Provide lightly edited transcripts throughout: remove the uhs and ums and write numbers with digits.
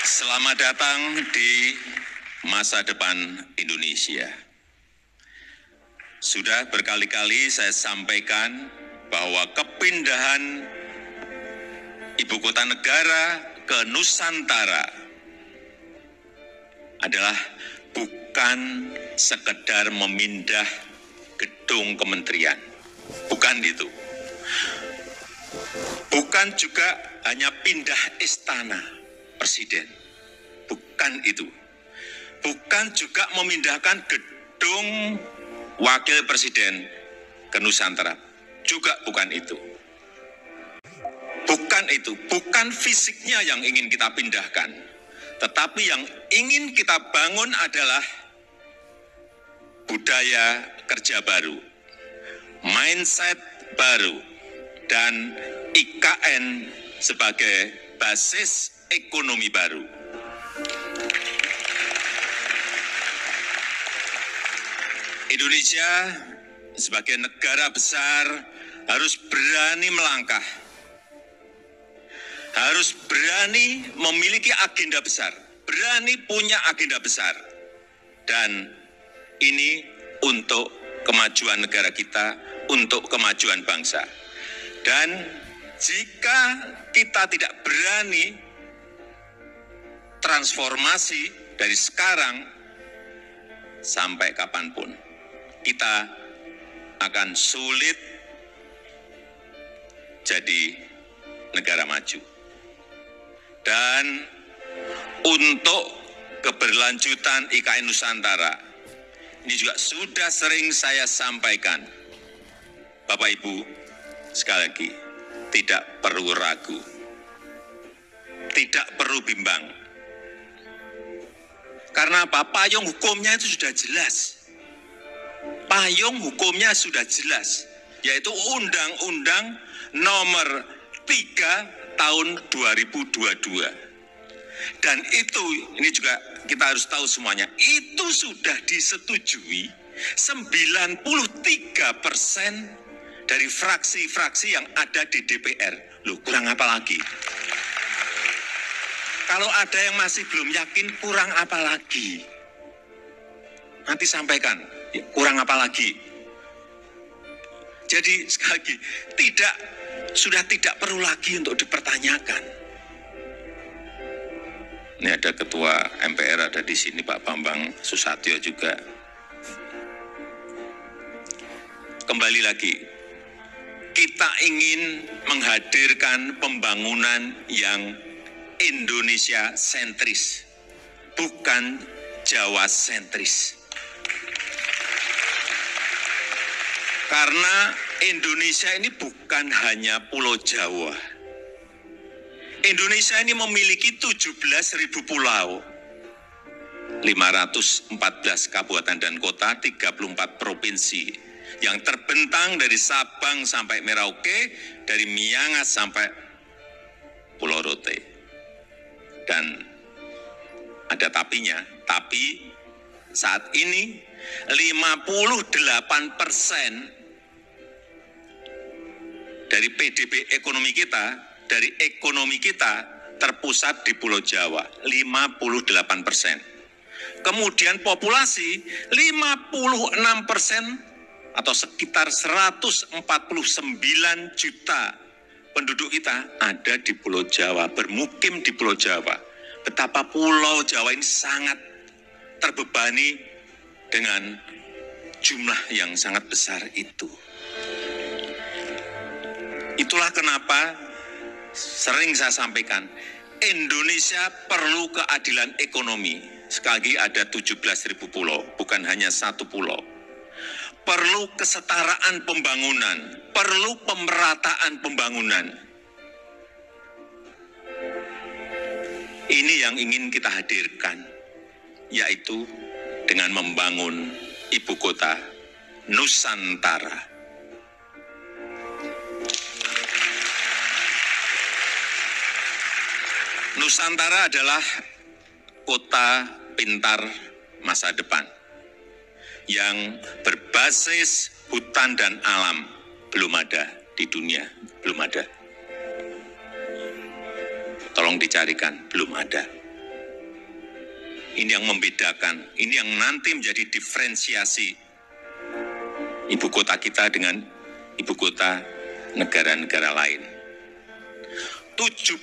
Selamat datang di masa depan Indonesia. Sudah berkali-kali saya sampaikan bahwa kepindahan ibu kota negara ke Nusantara adalah bukan sekedar memindah gedung kementerian. Bukan itu. Bukan juga hanya pindah istana presiden. Bukan itu. Bukan juga memindahkan gedung wakil presiden ke Nusantara. Juga bukan itu. Bukan itu. Bukan fisiknya yang ingin kita pindahkan. Tetapi yang ingin kita bangun adalah budaya kerja baru, mindset baru, dan IKN sebagai basis ekonomi baru. Indonesia sebagai negara besar harus berani melangkah, harus berani memiliki agenda besar, berani punya agenda besar. Dan ini untuk kemajuan negara kita, untuk kemajuan bangsa. Dan jika kita tidak berani transformasi dari sekarang sampai kapanpun, kita akan sulit jadi negara maju. Dan untuk keberlanjutan IKN Nusantara, ini juga sudah sering saya sampaikan, Bapak Ibu, sekali lagi, tidak perlu ragu, tidak perlu bimbang. Karena apa? Payung hukumnya itu sudah jelas. Payung hukumnya sudah jelas, yaitu Undang-Undang Nomor 3 Tahun 2022. Dan itu, ini juga kita harus tahu semuanya, itu sudah disetujui 93% dari fraksi-fraksi yang ada di DPR. Loh, kurang apa lagi? Kalau ada yang masih belum yakin, kurang apa lagi? Nanti sampaikan, ya, kurang apa lagi? Jadi sekali lagi, sudah tidak perlu lagi untuk dipertanyakan. Ini ada Ketua MPR ada di sini, Pak Bambang Susatyo juga. Kembali lagi, kita ingin menghadirkan pembangunan yang Indonesia sentris, bukan Jawa sentris. Karena Indonesia ini bukan hanya Pulau Jawa. Indonesia ini memiliki 17.000 pulau, 514 kabupaten dan kota, 34 provinsi, yang terbentang dari Sabang sampai Merauke, dari Miangas sampai Pulau Rote. Dan ada tapinya, tapi saat ini 58% dari PDB ekonomi kita, dari ekonomi kita terpusat di Pulau Jawa, 58%. Kemudian populasi 56% atau sekitar 149 juta penduduk kita ada di Pulau Jawa, bermukim di Pulau Jawa. Betapa Pulau Jawa ini sangat terbebani dengan jumlah yang sangat besar itu. Itulah kenapa sering saya sampaikan, Indonesia perlu keadilan ekonomi. Sekali lagi ada 17.000 pulau, bukan hanya satu pulau. Perlu kesetaraan pembangunan, perlu pemerataan pembangunan. Ini yang ingin kita hadirkan, yaitu dengan membangun ibu kota Nusantara. Nusantara adalah kota pintar masa depan yang berbasis hutan dan alam. Belum ada di dunia, belum ada. Tolong dicarikan, belum ada. Ini yang membedakan, ini yang nanti menjadi diferensiasi ibu kota kita dengan ibu kota negara-negara lain. 70%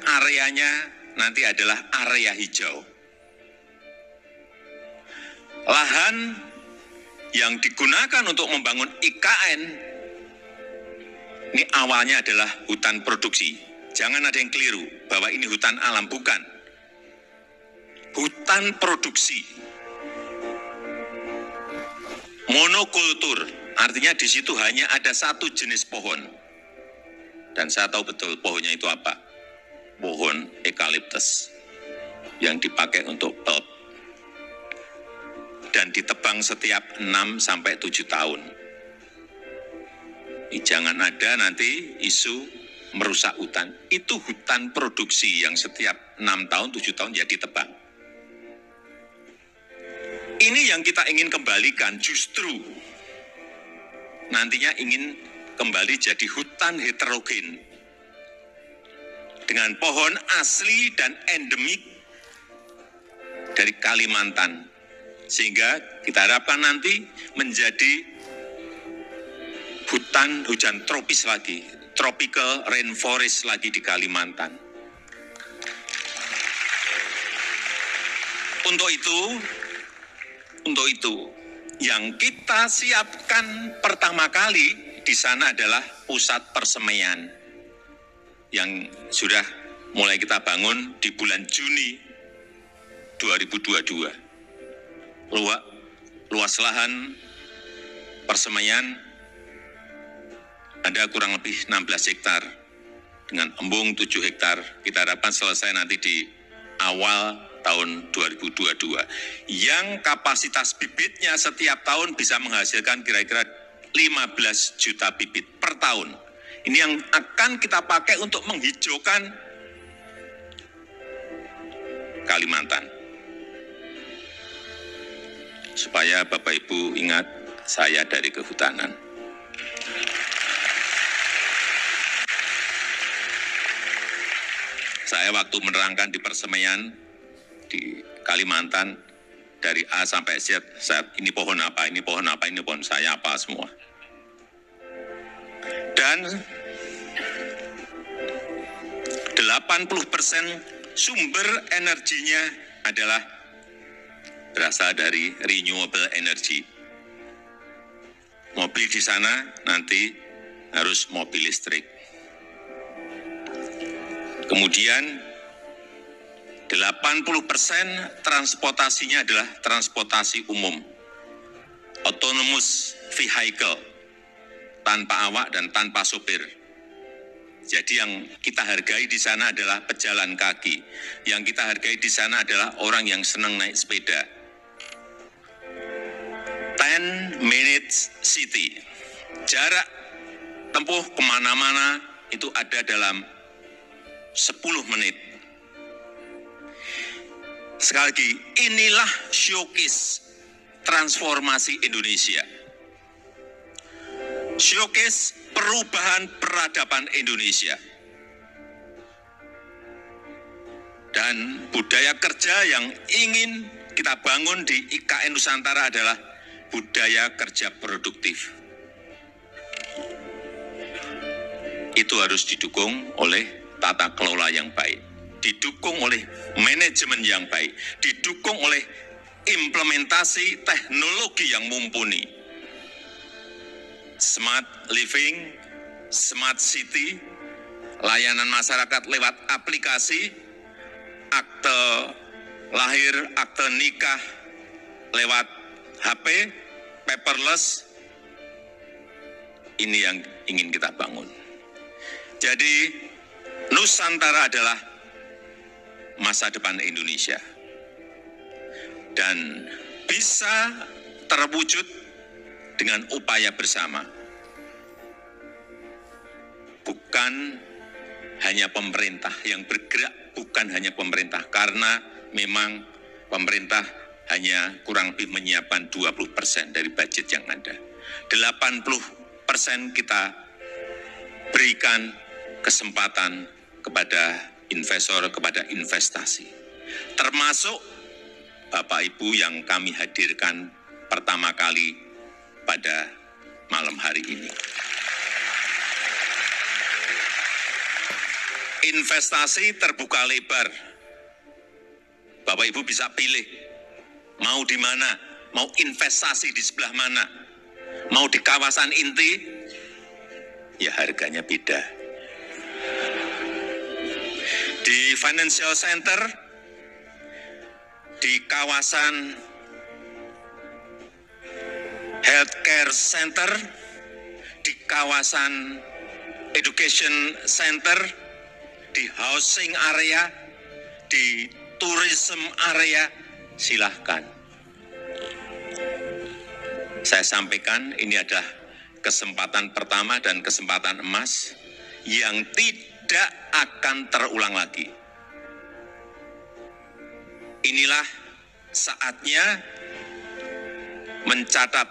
areanya nanti adalah area hijau. Lahan yang digunakan untuk membangun IKN ini awalnya adalah hutan produksi. Jangan ada yang keliru bahwa ini hutan alam, bukan. Hutan produksi. Monokultur, artinya di situ hanya ada satu jenis pohon. Dan saya tahu betul pohonnya itu apa. Pohon eukaliptus yang dipakai untuk pulp. Dan ditebang setiap 6-7 tahun. Jangan ada nanti isu merusak hutan. Itu hutan produksi yang setiap 6 tahun, 7 tahun ya ditebang. Ini yang kita ingin kembalikan, justru nantinya ingin kembali jadi hutan heterogen dengan pohon asli dan endemik dari Kalimantan, sehingga kita harapkan nanti menjadi hutan hujan tropis lagi, tropical rainforest lagi di Kalimantan. Untuk itu, yang kita siapkan pertama kali di sana adalah pusat persemaian yang sudah mulai kita bangun di bulan Juni 2022. Luas lahan persemaian ada kurang lebih 16 hektar dengan embung 7 hektar. Kita harapkan selesai nanti di awal tahun 2022, yang kapasitas bibitnya setiap tahun bisa menghasilkan kira-kira 15 juta bibit per tahun. Ini yang akan kita pakai untuk menghijaukan Kalimantan. Supaya Bapak Ibu ingat, saya dari kehutanan. Saya waktu menerangkan di persemaian di Kalimantan dari A sampai Z, ini pohon apa, ini pohon apa, ini pohon saya apa semua. Dan 80% sumber energinya adalah berasal dari renewable energy. Mobil di sana nanti harus mobil listrik. Kemudian 80% transportasinya adalah transportasi umum, autonomous vehicle, tanpa awak dan tanpa sopir. Jadi yang kita hargai di sana adalah pejalan kaki. Yang kita hargai di sana adalah orang yang senang naik sepeda. 10 minutes city. Jarak tempuh kemana-mana itu ada dalam 10 menit. Sekali lagi, inilah showcase transformasi Indonesia. Showcase perubahan peradaban Indonesia. Dan budaya kerja yang ingin kita bangun di IKN Nusantara adalah budaya kerja produktif. Itu harus didukung oleh tata kelola yang baik, didukung oleh manajemen yang baik, didukung oleh implementasi teknologi yang mumpuni. Smart living, smart city, layanan masyarakat lewat aplikasi, akte lahir, akte nikah lewat HP, paperless, ini yang ingin kita bangun. Jadi Nusantara adalah masa depan Indonesia dan bisa terwujud dengan upaya bersama. Bukan hanya pemerintah yang bergerak, bukan hanya pemerintah, karena memang pemerintah hanya kurang lebih menyiapkan 20% dari budget yang ada. 80% kita berikan kesempatan kepada investor, kepada investasi. Termasuk Bapak Ibu yang kami hadirkan pertama kali pada malam hari ini. Investasi terbuka lebar. Bapak Ibu bisa pilih mau di mana, mau investasi di sebelah mana, mau di kawasan inti, ya harganya beda. Di financial center, di kawasan healthcare center, di kawasan education center, di housing area, di tourism area, silahkan. Saya sampaikan ini adalah kesempatan pertama dan kesempatan emas yang tidak akan terulang lagi. Inilah saatnya mencatat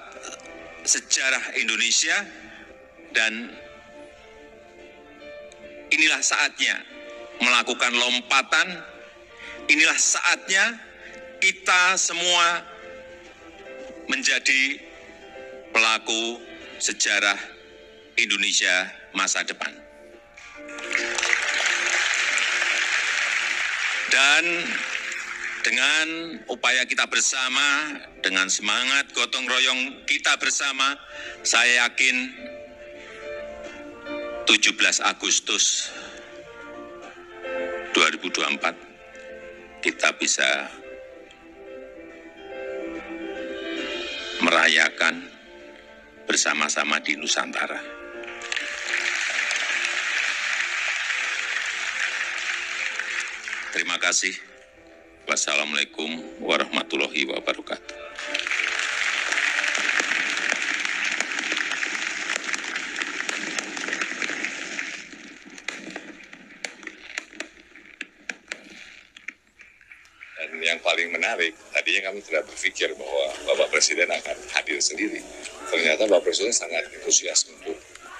sejarah Indonesia dan inilah saatnya melakukan lompatan. Inilah saatnya kita semua menjadi pelaku sejarah Indonesia masa depan. Dan dengan upaya kita bersama, dengan semangat gotong royong kita bersama, saya yakin 17 Agustus 2024 kita bisa merayakan bersama-sama di Nusantara. Terima kasih. Wassalamualaikum warahmatullahi wabarakatuh. Dan yang paling menarik, tadinya kami tidak berpikir bahwa Bapak Presiden akan hadir sendiri. Ternyata Bapak Presiden sangat antusias untuk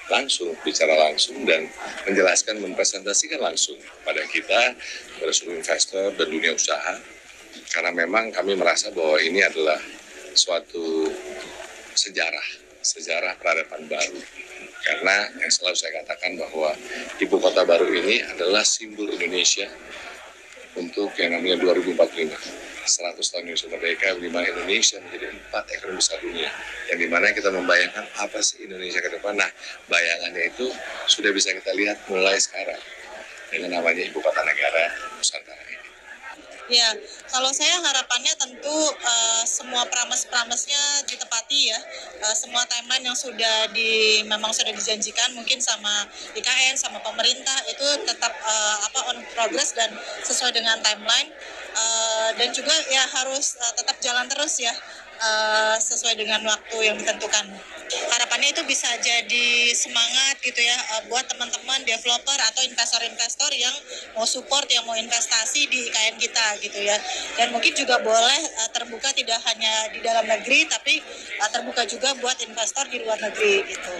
langsung, bicara langsung dan menjelaskan, mempresentasikan langsung pada kita, pada seluruh investor dan dunia usaha. Karena memang kami merasa bahwa ini adalah suatu sejarah peradaban baru. Karena yang selalu saya katakan bahwa ibu kota baru ini adalah simbol Indonesia untuk yang namanya 2045, 100 tahun Indonesia merdeka, di mana Indonesia menjadi 4 ekonomi besar dunia, yang dimana kita membayangkan apa sih Indonesia ke depan. Nah, bayangannya itu sudah bisa kita lihat mulai sekarang dengan namanya ibu kota negara Nusantara ini. Ya, kalau saya harapannya tentu semua promise-promise-nya ditepati ya. Semua timeline yang memang sudah dijanjikan mungkin sama IKN, sama pemerintah itu tetap on progress dan sesuai dengan timeline. Dan juga ya harus tetap jalan terus ya, sesuai dengan waktu yang ditentukan. Harapannya itu bisa jadi semangat gitu ya buat teman-teman developer atau investor-investor yang mau support, yang mau investasi di IKN kita gitu ya. Dan mungkin juga boleh terbuka tidak hanya di dalam negeri tapi terbuka juga buat investor di luar negeri gitu.